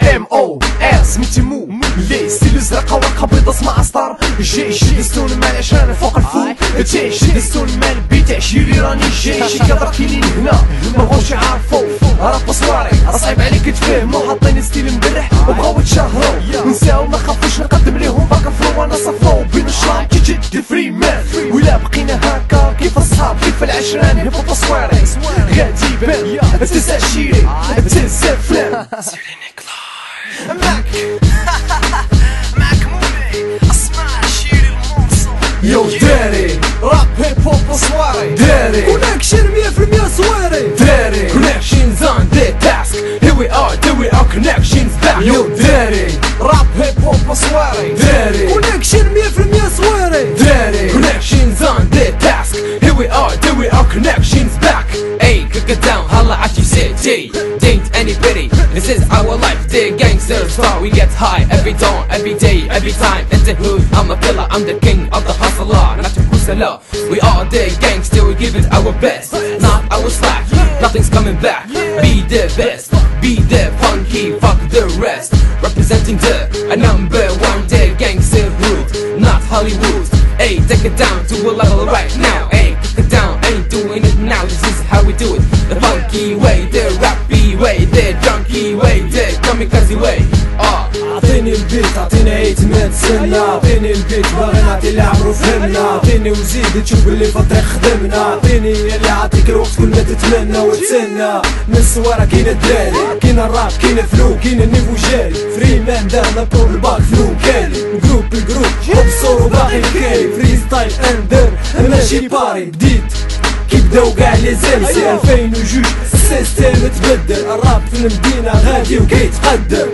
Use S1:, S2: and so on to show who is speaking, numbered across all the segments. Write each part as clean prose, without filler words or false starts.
S1: MOS ميتيمو لي ستيل زرقا ورقة بيضا اسمع ستار جاي شد ستون مال عشان فوق الفوق جاي شد ستون مال بيت عشيري راني جاي شي كادر كاينين هنا مبغوش يعرفو راه بصواري صعيب عليك تفهمو حاطين ستيل مدرح وبغاو يتشهرو نساو ما خافوش نقدم ليهم باك فلو وانا صفرو بين الشراب كي جد فري مان ولا بقينا هكا كيف الصحاب كيف العشران هيبو تصويري غادي بان تنسى شيري تنسى فلان معك مولي اسمع شيري المونصو يو داري راب هيب هوب وصواري داري كونكشن 100% صواري داري كونكشنز اون ذا تاسك here we are connections back يو داري راب هيب هوب وصواري داري كونكشن 100% صواري داري كونكشنز اون ذا تاسك here we are connections back hey kick it down holla at you city ain't any pity this is our life the gangster star we get high every dawn every day every time in the hood I'm a killer I'm the king of the hustler not to kusala we are the gangster we give it our best not our slack nothing's coming back be the best be the funky fuck the rest representing the number one the gangster root not Hollywood hey take it down to a level right now hey kick it down ain't doing it now this is how we do it the funky way the rappy way the junky way the kamikaze way
S2: اعطيني البيت اعطيني عيت ما تسنى اعطيني البيت باغي نعطي اللي عمرو فهمنا اعطيني وزيد تشوف اللي في الطريق خدمنا اعطيني اللي عاطيك الوقت كل ما تتمنى وتسنى من الصوارة كاين الدراري كاين الراب كاين فلو كاين النيفو جاري فري مان دانا طول الباك فلو كالي جروب حب صورو باقي الكالي فري ستايل اندر ماشي باري بديت كيبداو قاع لي زلزال 2002 السيستم تبدل الراب في المدينة غادي وكيتقدم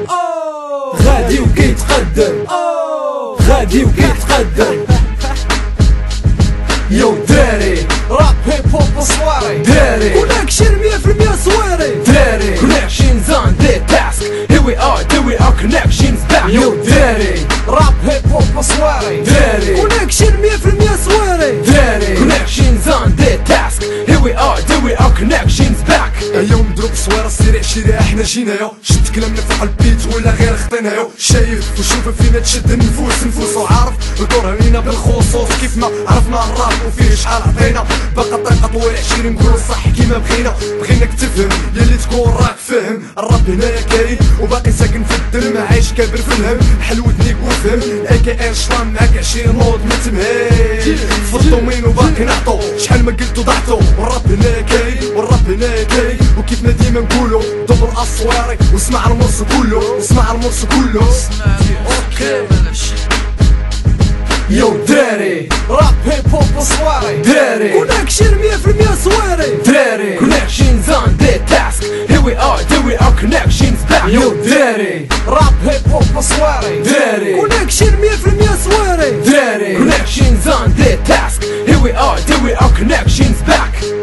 S2: غادي وكيتقدم غادي وكيتقدم
S1: يو داري راب هيب هوب وصواري داري
S2: كونكشن 100% صواري
S1: داري كونكشنز اون ذا تاسك here we are connections back يو داري راب هيب هوب وصواري داري
S2: كونكشن 100% صواري
S1: داري كونكشنز اون ذا تاسك here we are connections back اليوم نضرب صويرة السريع شريعة احنا جينايا شد كلامنا فوق البيت ولا غير خطينايا شايف وشوف فينا تشد النفوس وعارف الدور علينا بالخصوص كيف ما عرفنا الراب وفيه شحال عطينا باقا الطريقة طويلة 20 نقولو صح كيما بغيناك تفهم ياللي تكون راك فاهم الراب هنايا كاين وباقي ساكن في الدم عايش كابر في الهم حل ودنيك وفهم AKA شطان معاك 20 نوض ما تمهاش في الدومين وباقي نعطو شحال ما قلتو ضحطو والراب هنايا كاين وكيفنا ديما نقولو دبر اصواري واسمع المرس كله اوكي يو داري راب هيب هوب وصواري داري
S2: كونكشن 100% صواري
S1: داري كونكشنز اون ذا تاسك here we are connections back يو داري راب هيب هوب وصواري داري
S2: كونكشن 100% صواري
S1: داري كونكشنز اون ذا تاسك here we are connections back